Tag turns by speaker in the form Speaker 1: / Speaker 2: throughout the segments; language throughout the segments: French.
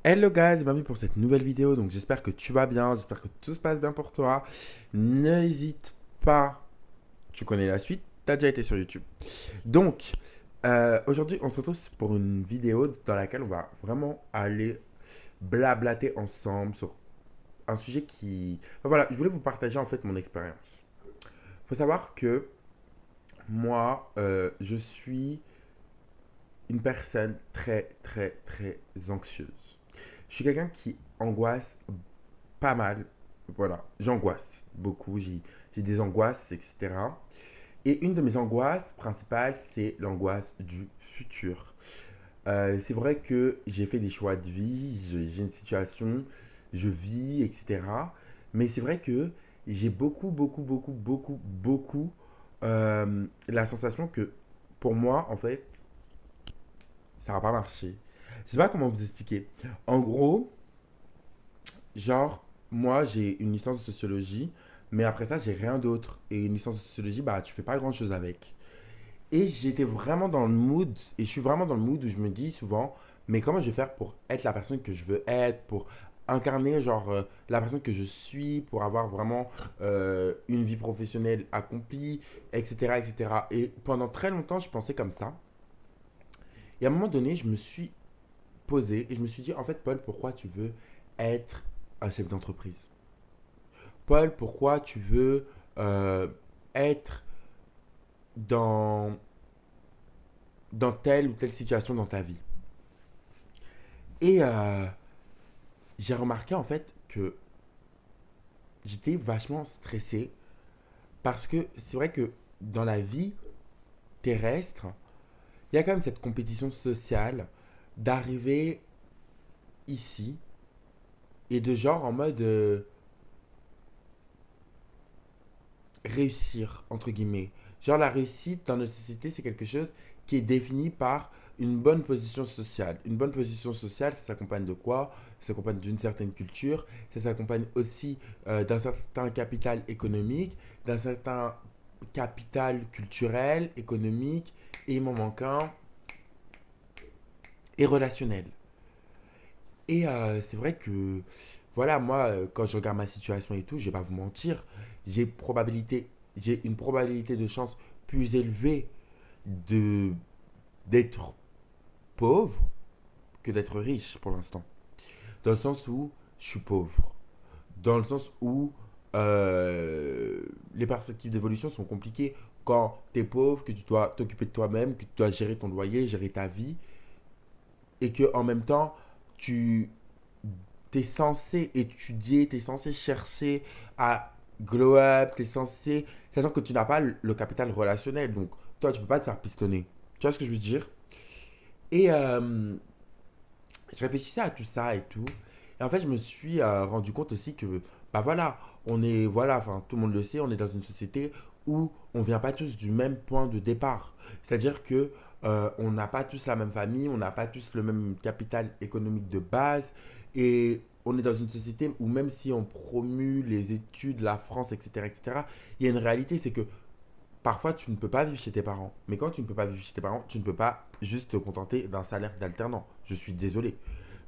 Speaker 1: Hello guys, bienvenue pour cette nouvelle vidéo. Donc j'espère que tu vas bien, j'espère que tout se passe bien pour toi. N'hésite pas, tu connais la suite, t'as déjà été sur YouTube. Donc aujourd'hui on se retrouve pour une vidéo dans laquelle on va vraiment aller blablater ensemble sur un sujet qui... Enfin, voilà, je voulais vous partager en fait mon expérience. Faut savoir que moi, je suis une personne très très très anxieuse. Je suis quelqu'un qui angoisse pas mal. Voilà, j'angoisse beaucoup, j'ai des angoisses, etc. Et une de mes angoisses principales, c'est l'angoisse du futur. C'est vrai que j'ai fait des choix de vie, j'ai une situation, je vis, etc. Mais c'est vrai que j'ai beaucoup la sensation que pour moi, en fait, ça va pas marcher. Je sais pas comment vous expliquer. En gros, genre, moi, j'ai une licence de sociologie, mais après ça, j'ai rien d'autre. Et une licence de sociologie, bah, tu fais pas grand-chose avec. Et j'étais vraiment dans le mood, et je suis vraiment dans le mood où je me dis souvent, mais comment je vais faire pour être la personne que je veux être, pour incarner, genre, la personne que je suis, pour avoir vraiment une vie professionnelle accomplie, etc., etc. Et pendant très longtemps, je pensais comme ça. Et à un moment donné, je me suis posé et je me suis dit, en fait, Paul, pourquoi tu veux être un chef d'entreprise? Paul, pourquoi tu veux euh, être dans, dans telle ou telle situation dans ta vie? Et j'ai remarqué en fait que j'étais vachement stressé parce que c'est vrai que dans la vie terrestre, il y a quand même cette compétition sociale d'arriver ici et de genre en mode réussir, entre guillemets. Genre la réussite dans notre société, c'est quelque chose qui est défini par une bonne position sociale. Une bonne position sociale, ça s'accompagne de quoi? Ça s'accompagne d'une certaine culture, ça s'accompagne aussi d'un certain capital économique, d'un certain capital culturel, économique, et il m'en manque un, et relationnel. Et c'est vrai que, voilà, moi, quand je regarde ma situation et tout, je vais pas vous mentir, j'ai probabilité, j'ai une probabilité de chance plus élevée de d'être pauvre que d'être riche pour l'instant. Dans le sens où je suis pauvre. Dans le sens où les perspectives d'évolution sont compliquées quand tu es pauvre, que tu dois t'occuper de toi-même, que tu dois gérer ton loyer, gérer ta vie, et que en même temps, tu es censé étudier, tu es censé chercher à glow up, tu es censé, sachant que tu n'as pas le capital relationnel, donc toi, tu peux pas te faire pistonner. Tu vois ce que je veux dire? Et je réfléchissais à tout ça et tout. Et en fait, je me suis rendu compte aussi que, bah voilà, on est, voilà, enfin, tout le monde le sait, on est dans une société où on vient pas tous du même point de départ. C'est-à-dire que on n'a pas tous la même famille, on n'a pas tous le même capital économique de base. Et on est dans une société où même si on promue les études, la France, etc., etc., il y a une réalité, c'est que parfois, tu ne peux pas vivre chez tes parents. Mais quand tu ne peux pas vivre chez tes parents, tu ne peux pas juste te contenter d'un salaire d'alternant. Je suis désolé.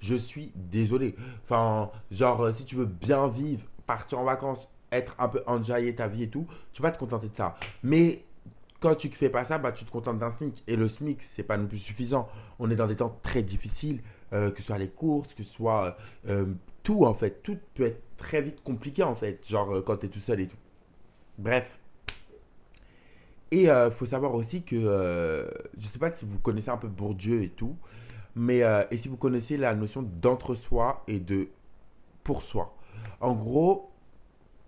Speaker 1: Je suis désolé. Enfin, genre, si tu veux bien vivre, partir en vacances, être un peu enjaillé ta vie et tout, tu vas te contenter de ça. Mais quand tu ne fais pas ça, bah, tu te contentes d'un SMIC. Et le SMIC, c'est pas non plus suffisant. On est dans des temps très difficiles, que ce soit les courses, que ce soit tout en fait. Tout peut être très vite compliqué en fait, genre quand tu es tout seul et tout. Bref. Et il faut savoir aussi que, je ne sais pas si vous connaissez un peu Bourdieu et tout, mais et si vous connaissez la notion d'entre-soi et de pour-soi. En gros,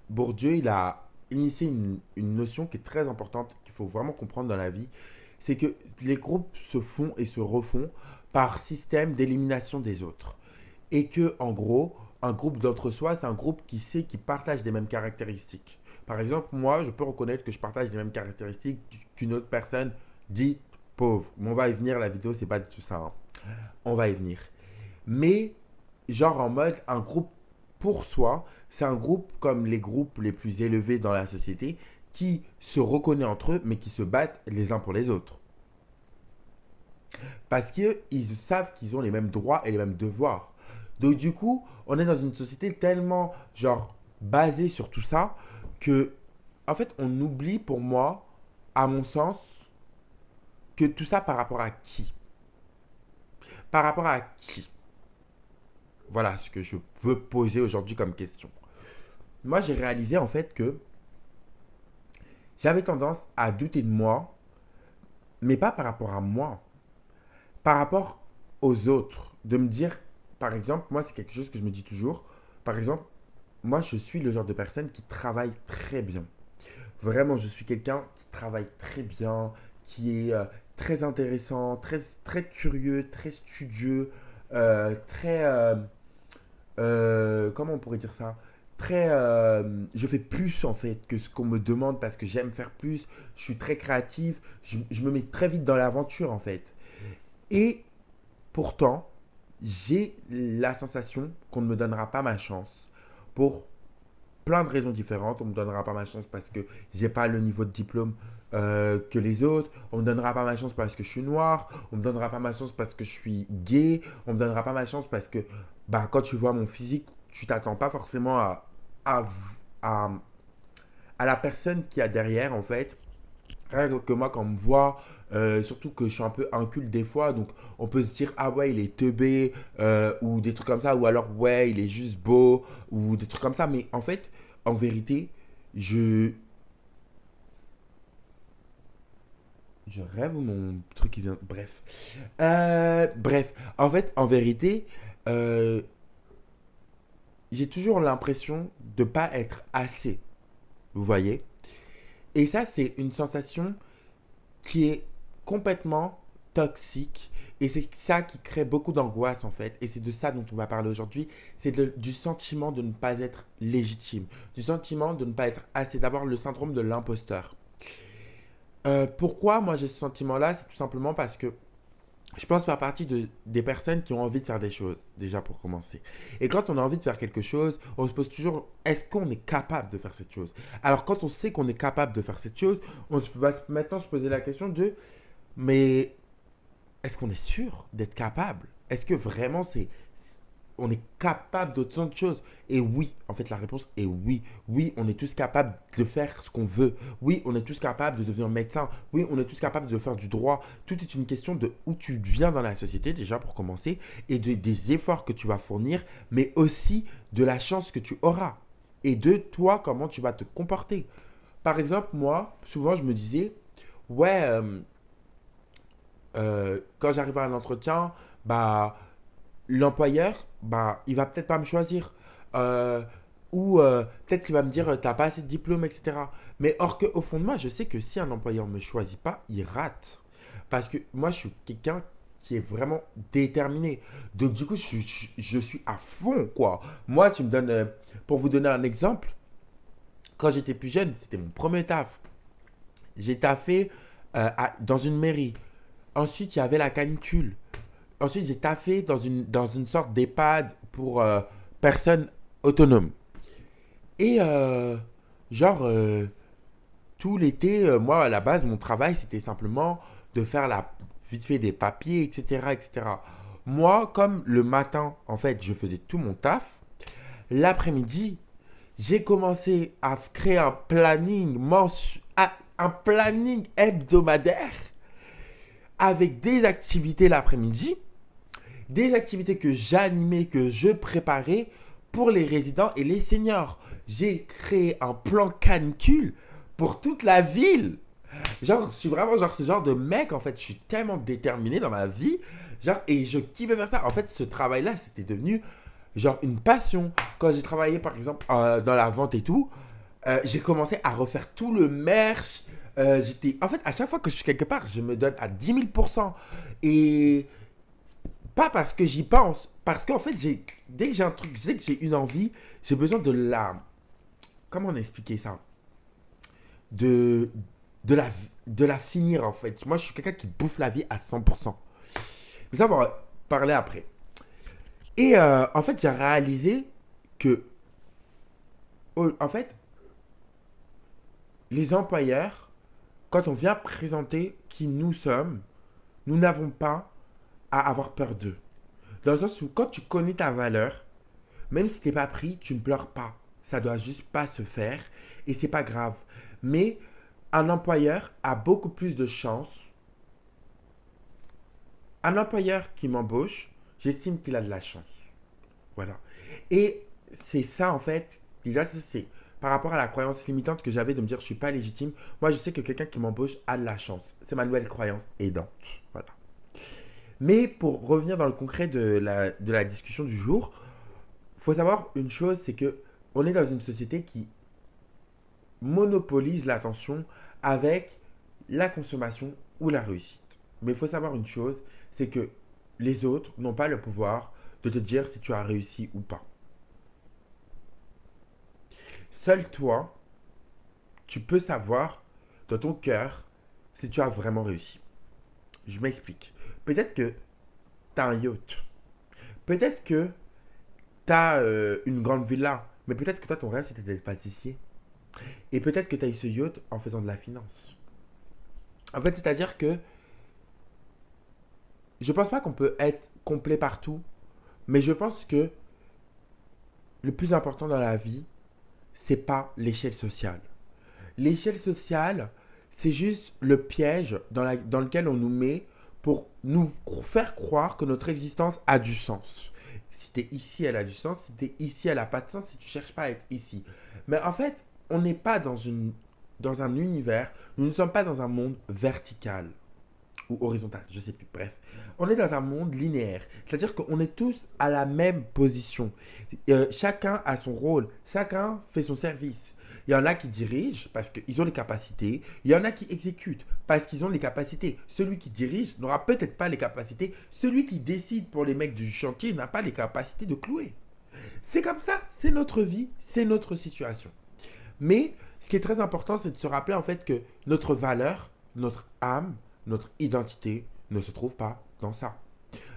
Speaker 1: Bourdieu, il a initié une notion qui est très importante, qu'il faut vraiment comprendre dans la vie, c'est que les groupes se font et se refont par système d'élimination des autres. Et que, en gros, un groupe d'entre-soi, c'est un groupe qui sait, qui partage des mêmes caractéristiques. Par exemple, moi, je peux reconnaître que je partage les mêmes caractéristiques qu'une autre personne dite pauvre. Mais on va y venir, la vidéo, c'est pas du tout ça, hein. On va y venir. Mais, genre en mode, un groupe pour soi, c'est un groupe comme les groupes les plus élevés dans la société qui se reconnaît entre eux, mais qui se battent les uns pour les autres. Parce qu'ils savent qu'ils ont les mêmes droits et les mêmes devoirs. Donc du coup, on est dans une société tellement, genre, basée sur tout ça, que, en fait, on oublie pour moi, à mon sens, que tout ça par rapport à qui? Par rapport à qui? Voilà ce que je veux poser aujourd'hui comme question. Moi, j'ai réalisé en fait que j'avais tendance à douter de moi, mais pas par rapport à moi, par rapport aux autres. De me dire, par exemple, moi, c'est quelque chose que je me dis toujours. Par exemple, moi, je suis le genre de personne qui travaille très bien. Vraiment, je suis quelqu'un qui travaille très bien, qui est très intéressant, très, très curieux, très studieux, très... comment on pourrait dire ça? Très... je fais plus en fait que ce qu'on me demande parce que j'aime faire plus. Je suis très créatif. Je me mets très vite dans l'aventure en fait. Et pourtant, j'ai la sensation qu'on ne me donnera pas ma chance pour plein de raisons différentes. On ne me donnera pas ma chance parce que j'ai pas le niveau de diplôme que les autres. On ne me donnera pas ma chance parce que je suis noir. On ne me donnera pas ma chance parce que je suis gay. On ne me donnera pas ma chance parce que bah, quand tu vois mon physique, tu t'attends pas forcément à, à, à la personne qui a derrière en fait. Rien que moi, quand on me voit, surtout que je suis un peu inculte des fois, donc on peut se dire, ah ouais, il est teubé, ou des trucs comme ça, ou alors, ouais, il est juste beau, ou des trucs comme ça. Mais en fait, en vérité, je, je rêve ou mon truc qui vient. Bref. Bref, en fait, en vérité, euh, j'ai toujours l'impression de pas être assez. Vous voyez? Et ça, c'est une sensation qui est complètement toxique. Et c'est ça qui crée beaucoup d'angoisse en fait. Et c'est de ça dont on va parler aujourd'hui. C'est du sentiment de ne pas être légitime. Du sentiment de ne pas être assez. D'avoir le syndrome de l'imposteur. Pourquoi moi j'ai ce sentiment-là? C'est tout simplement parce que je pense faire partie des personnes qui ont envie de faire des choses, déjà pour commencer. Et quand on a envie de faire quelque chose, on se pose toujours, est-ce qu'on est capable de faire cette chose? Alors quand on sait qu'on est capable de faire cette chose, va maintenant se poser la question de, mais est-ce qu'on est sûr d'être capable? Est-ce que vraiment on est capable d'autant de choses? Et oui, en fait, la réponse est oui. Oui, on est tous capables de faire ce qu'on veut. Oui, on est tous capables de devenir médecin. Oui, on est tous capables de faire du droit. Tout est une question de où tu viens dans la société, déjà pour commencer, et des efforts que tu vas fournir, mais aussi de la chance que tu auras. Et de toi, comment tu vas te comporter. Par exemple, moi, souvent, je me disais, ouais, quand j'arrive à un entretien, bah, l'employeur, bah, il va peut-être pas me choisir. Euh, ou peut-être qu'il va me dire, t'as pas assez de diplôme, etc. Mais or que, au fond de moi, je sais que si un employeur me choisit pas, il rate. Parce que moi, je suis quelqu'un qui est vraiment déterminé. Donc, du coup, je suis à fond, quoi. Moi, tu me donnes, pour vous donner un exemple, quand j'étais plus jeune, c'était mon premier taf. J'ai taffé dans une mairie. Ensuite, il y avait la canicule. Ensuite, j'ai taffé dans une sorte d'EHPAD pour personnes autonomes. Et genre, tout l'été, moi, à la base, mon travail, c'était simplement de faire vite fait des papiers, etc., etc. Moi, comme le matin, en fait, je faisais tout mon taf, l'après-midi, j'ai commencé à créer un planning hebdomadaire avec des activités l'après-midi, des activités que j'animais, que je préparais pour les résidents et les seniors. J'ai créé un plan canicule pour toute la ville. Genre, je suis vraiment genre ce genre de mec, en fait, je suis tellement déterminé dans ma vie, genre, et je kiffais faire ça. En fait, ce travail-là, c'était devenu genre une passion. Quand j'ai travaillé, par exemple, dans la vente et tout, j'ai commencé à refaire tout le merch. En fait, à chaque fois que je suis quelque part, je me donne à 10 000%. Et pas parce que j'y pense, parce qu'en fait, dès que j'ai un truc, dès que j'ai une envie, j'ai besoin de la. Comment on expliquer ça? De, de, la, de la finir, en fait. Moi, je suis quelqu'un qui bouffe la vie à 100%. Mais ça, on va parler après. Et en fait, j'ai réalisé que, en fait, les employeurs, quand on vient présenter qui nous sommes, nous n'avons pas à avoir peur d'eux. Dans le sens où quand tu connais ta valeur, même si t'es pas pris, tu ne pleures pas. Ça doit juste pas se faire et c'est pas grave. Mais un employeur a beaucoup plus de chance. Un employeur qui m'embauche, j'estime qu'il a de la chance. Voilà. Et c'est ça en fait. Déjà, c'est par rapport à la croyance limitante que j'avais de me dire je suis pas légitime. Moi, je sais que quelqu'un qui m'embauche a de la chance. C'est ma nouvelle croyance aidante. Voilà. Mais pour revenir dans le concret de la discussion du jour, il faut savoir une chose, c'est que on est dans une société qui monopolise l'attention avec la consommation ou la réussite. Mais il faut savoir une chose, c'est que les autres n'ont pas le pouvoir de te dire si tu as réussi ou pas. Seul toi, tu peux savoir dans ton cœur si tu as vraiment réussi. Je m'explique. Peut-être que tu as un yacht. Peut-être que tu as une grande villa. Mais peut-être que toi, ton rêve, c'était d'être pâtissier. Et peut-être que tu as eu ce yacht en faisant de la finance. En fait, c'est-à-dire que je pense pas qu'on peut être complet partout, mais je pense que le plus important dans la vie, c'est pas l'échelle sociale. L'échelle sociale, c'est juste le piège dans lequel on nous met pour nous faire croire que notre existence a du sens. Si tu es ici, elle a du sens. Si tu es ici, elle n'a pas de sens si tu cherches pas à être ici. Mais en fait, on n'est pas dans un univers, nous ne sommes pas dans un monde vertical ou horizontal, je sais plus, bref. On est dans un monde linéaire, c'est-à-dire qu'on est tous à la même position. Chacun a son rôle, chacun fait son service. Il y en a qui dirigent parce qu'ils ont les capacités, il y en a qui exécutent parce qu'ils ont les capacités. Celui qui dirige n'aura peut-être pas les capacités, celui qui décide pour les mecs du chantier n'a pas les capacités de clouer. C'est comme ça, c'est notre vie, c'est notre situation. Mais ce qui est très important, c'est de se rappeler en fait que notre valeur, notre âme, notre identité ne se trouve pas dans ça.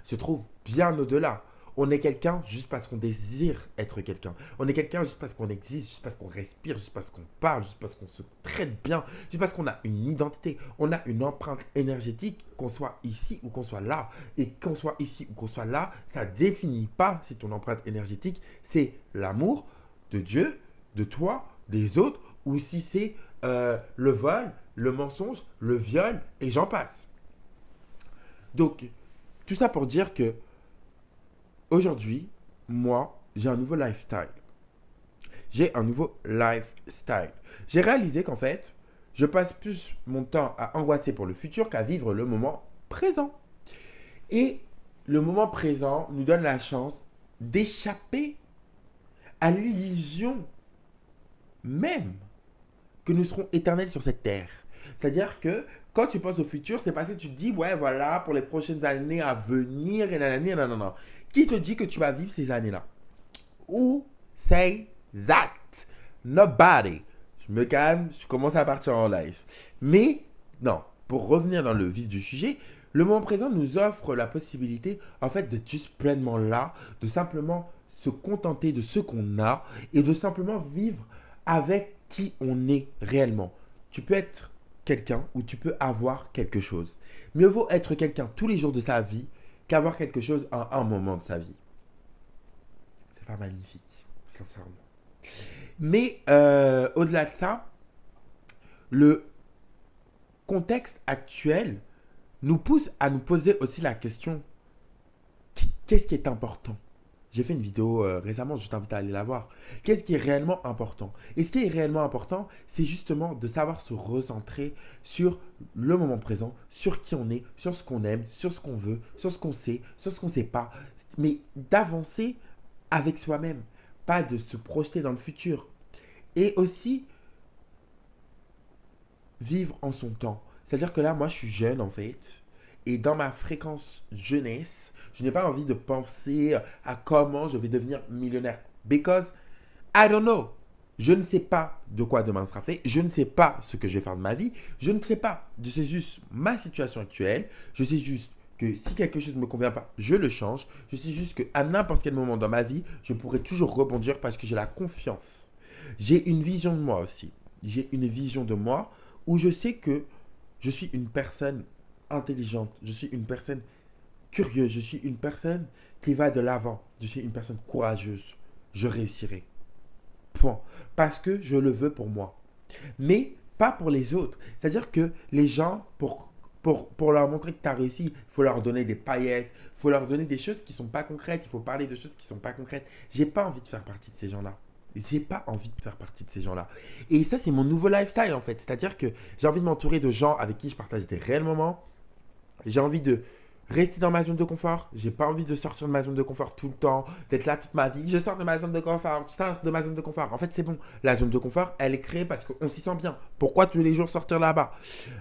Speaker 1: Se trouve bien au-delà. On est quelqu'un juste parce qu'on désire être quelqu'un. On est quelqu'un juste parce qu'on existe, juste parce qu'on respire, juste parce qu'on parle, juste parce qu'on se traite bien, juste parce qu'on a une identité. On a une empreinte énergétique, qu'on soit ici ou qu'on soit là. Et qu'on soit ici ou qu'on soit là, ça ne définit pas si ton empreinte énergétique, c'est l'amour de Dieu, de toi, des autres, ou si c'est le vol, le mensonge, le viol, et j'en passe. Donc, tout ça pour dire que aujourd'hui, moi, j'ai un nouveau lifestyle. J'ai un nouveau lifestyle. J'ai réalisé qu'en fait, je passe plus mon temps à angoisser pour le futur qu'à vivre le moment présent. Et le moment présent nous donne la chance d'échapper à l'illusion même que nous serons éternels sur cette terre. C'est-à-dire que quand tu penses au futur, c'est parce que tu te dis, ouais, voilà, pour les prochaines années à venir, et nanani, nanana. Qui te dit que tu vas vivre ces années-là? Who say that? Nobody. Je me calme, je commence à partir en live. Mais, non, pour revenir dans le vif du sujet, le moment présent nous offre la possibilité, en fait, d'être juste pleinement là, de simplement se contenter de ce qu'on a et de simplement vivre avec qui on est réellement. Tu peux être quelqu'un ou tu peux avoir quelque chose. Mieux vaut être quelqu'un tous les jours de sa vie qu'avoir quelque chose à un moment de sa vie. C'est pas magnifique, sincèrement. Mais au-delà de ça, le contexte actuel nous pousse à nous poser aussi la question, qu'est-ce qui est important? J'ai fait une vidéo récemment, je t'invite à aller la voir. Qu'est-ce qui est réellement important? Et ce qui est réellement important, c'est justement de savoir se recentrer sur le moment présent, sur qui on est, sur ce qu'on aime, sur ce qu'on veut, sur ce qu'on sait, sur ce qu'on ne sait pas. Mais d'avancer avec soi-même, pas de se projeter dans le futur. Et aussi, vivre en son temps. C'est-à-dire que là, moi, je suis jeune en fait. Et dans ma fréquence jeunesse, je n'ai pas envie de penser à comment je vais devenir millionnaire. Because I don't know. Je ne sais pas de quoi demain sera fait. Je ne sais pas ce que je vais faire de ma vie. Je ne sais pas. Je sais juste ma situation actuelle. Je sais juste que si quelque chose ne me convient pas, je le change. Je sais juste qu'à n'importe quel moment dans ma vie, je pourrai toujours rebondir parce que j'ai la confiance. J'ai une vision de moi aussi. J'ai une vision de moi où je sais que je suis une personne intelligente. Je suis une personne curieux, je suis une personne qui va de l'avant. Je suis une personne courageuse. Je réussirai. Point. Parce que je le veux pour moi. Mais pas pour les autres. C'est-à-dire que les gens, pour leur montrer que tu as réussi, il faut leur donner des paillettes, il faut leur donner des choses qui ne sont pas concrètes, il faut parler de choses qui ne sont pas concrètes. J'ai pas envie de faire partie de ces gens-là. J'ai pas envie de faire partie de ces gens-là. Et ça, c'est mon nouveau lifestyle en fait. C'est-à-dire que j'ai envie de m'entourer de gens avec qui je partage des réels moments. J'ai envie de rester dans ma zone de confort. J'ai pas envie de sortir de ma zone de confort tout le temps, d'être là toute ma vie. Je sors de ma zone de confort, je sors de ma zone de confort. En fait, c'est bon. La zone de confort, elle est créée parce qu'on s'y sent bien. Pourquoi tous les jours sortir là-bas?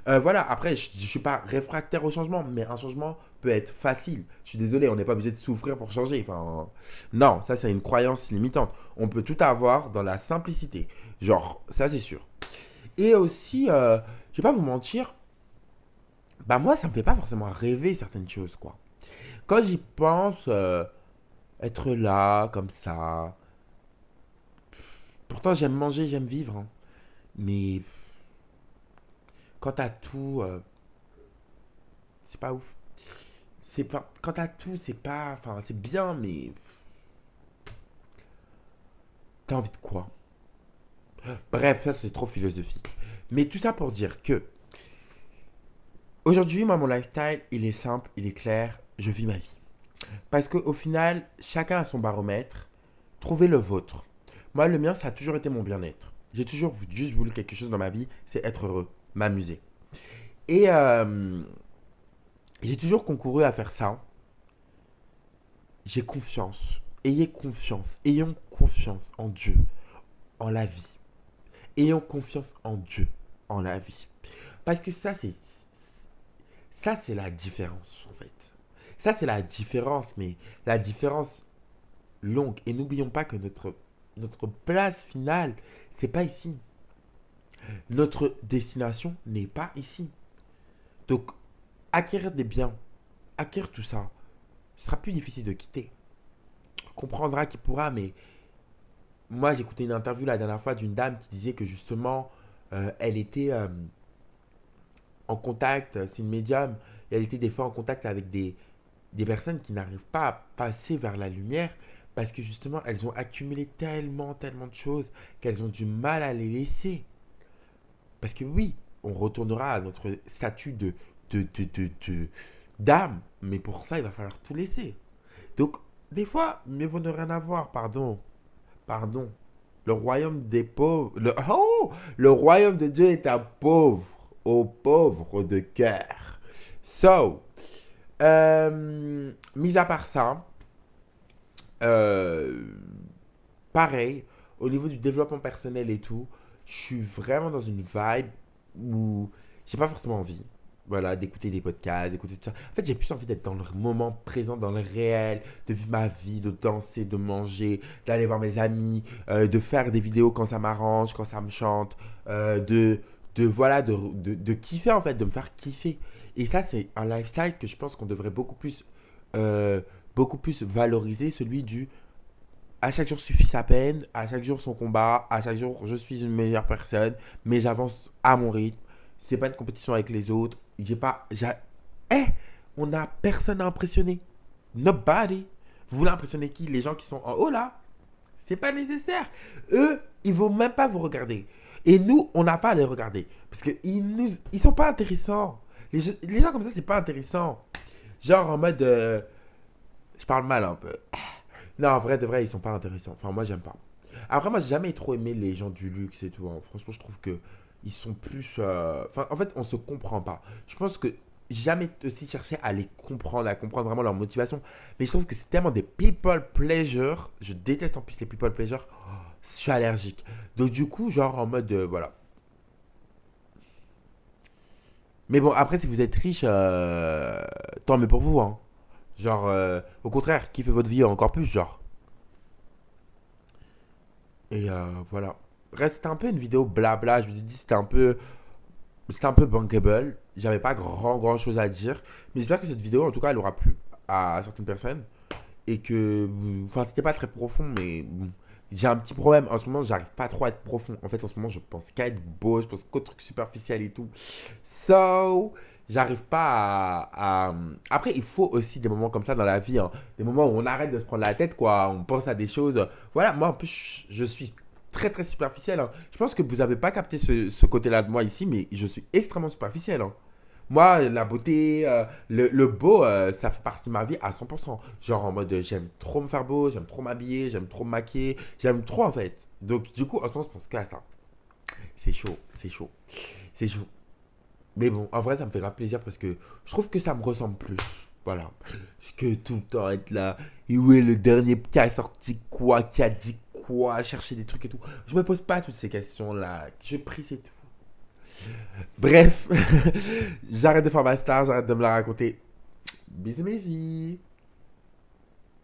Speaker 1: Voilà, après, je suis pas réfractaire au changement, mais un changement peut être facile. Je suis désolé, on n'est pas obligé de souffrir pour changer. Enfin, non, ça, c'est une croyance limitante. On peut tout avoir dans la simplicité. Genre, ça, c'est sûr. Et aussi, je vais pas vous mentir, bah moi, ça me fait pas forcément rêver certaines choses, quoi. Quand j'y pense, être là, comme ça. Pourtant, j'aime manger, j'aime vivre, hein. Mais quand t'as tout, c'est pas ouf. C'est pas, quand t'as tout, c'est pas, enfin, c'est bien, mais t'as envie de quoi? Bref, ça c'est trop philosophique. Mais tout ça pour dire que aujourd'hui, moi, mon lifestyle, il est simple, il est clair. Je vis ma vie. Parce qu'au final, chacun a son baromètre. Trouvez le vôtre. Moi, le mien, ça a toujours été mon bien-être. J'ai toujours juste voulu quelque chose dans ma vie, c'est être heureux, m'amuser. Et j'ai toujours concouru à faire ça. J'ai confiance. Ayez confiance. Ayons confiance en Dieu, en la vie. Ayons confiance en Dieu, en la vie. Parce que ça c'est la différence en fait. Ça c'est la différence, mais la différence longue. Et n'oublions pas que notre place finale, c'est pas ici. Notre destination n'est pas ici. Donc, acquérir des biens, acquérir tout ça, ce sera plus difficile de quitter. On comprendra qui pourra, mais moi j'ai écouté une interview la dernière fois d'une dame qui disait que justement, elle était en contact, c'est une médium, et elle était des fois en contact avec des personnes qui n'arrivent pas à passer vers la lumière parce que justement elles ont accumulé tellement, tellement de choses qu'elles ont du mal à les laisser. Parce que oui, on retournera à notre statut d'âme, mais pour ça il va falloir tout laisser. Donc des fois, mieux vaut ne rien avoir, pardon, pardon. Le royaume des pauvres, le royaume de Dieu est à pauvre, aux pauvres de cœur. So, mis à part ça, euh, pareil, au niveau du développement personnel et tout, je suis vraiment dans une vibe où j'ai pas forcément envie. Voilà, d'écouter des podcasts, d'écouter tout ça. En fait, j'ai plus envie d'être dans le moment présent, dans le réel, de vivre ma vie, de danser, de manger, d'aller voir mes amis, de faire des vidéos quand ça m'arrange, quand ça me chante, voilà, de kiffer en fait, de me faire kiffer. Et ça, c'est un lifestyle que je pense qu'on devrait euh, beaucoup plus valoriser, celui du à chaque jour suffit sa peine, à chaque jour son combat, à chaque jour je suis une meilleure personne, mais j'avance à mon rythme. C'est pas une compétition avec les autres. J'ai pas. Eh, on a personne à impressionner. Nobody. Vous voulez impressionner qui? Les gens qui sont en haut là? C'est pas nécessaire. Eux, ils vont même pas vous regarder. Et nous, on n'a pas à les regarder. Parce ils sont pas intéressants. Les gens comme ça, c'est pas intéressant. Genre en mode. Je parle mal un peu. Non, en vrai, de vrai, ils sont pas intéressants. Enfin, moi, j'aime pas. Après, moi, j'ai jamais trop aimé les gens du luxe et tout, hein. Franchement, je trouve que ils sont plus. Enfin, en fait, on se comprend pas. Je pense que j'ai jamais aussi cherché à les comprendre, à comprendre vraiment leur motivation. Mais je trouve que c'est tellement des people pleasure. Je déteste en plus les people pleasure. Oh, je suis allergique. Donc, du coup, genre en mode. Voilà. Mais bon, après, si vous êtes riche, tant mieux pour vous, hein. Genre, au contraire, kiffez votre vie encore plus, genre. Et voilà. Bref, c'était un peu une vidéo blabla. Je me suis dit, c'était un peu bankable. J'avais pas grand chose à dire. Mais j'espère que cette vidéo, en tout cas, elle aura plu à certaines personnes. Et que, enfin, c'était pas très profond, mais bon, j'ai un petit problème. En ce moment, j'arrive pas trop à être profond. En fait, en ce moment, je pense qu'à être beau, je pense qu'aux trucs superficiels et tout. So, j'arrive pas Après, il faut aussi des moments comme ça dans la vie, hein. Des moments où on arrête de se prendre la tête, quoi. On pense à des choses. Voilà, moi, en plus, je suis très, très superficiel, hein. Je pense que vous avez pas capté ce côté-là de moi ici, mais je suis extrêmement superficiel, hein. Moi, la beauté, le beau, ça fait partie de ma vie à 100%. Genre en mode, j'aime trop me faire beau, j'aime trop m'habiller, j'aime trop me maquiller, j'aime trop en fait. Donc du coup, en ce moment, je pense qu'à ça. C'est chaud, c'est chaud, c'est chaud. Mais bon, en vrai, ça me fait grave plaisir parce que je trouve que ça me ressemble plus. Voilà. Que tout le temps être là. Et où est le dernier qui a sorti quoi, qui a dit quoi, chercher des trucs et tout. Je me pose pas toutes ces questions-là. Je prie, c'est tout. Bref, j'arrête de faire ma star, j'arrête de me la raconter. Bisous mes filles.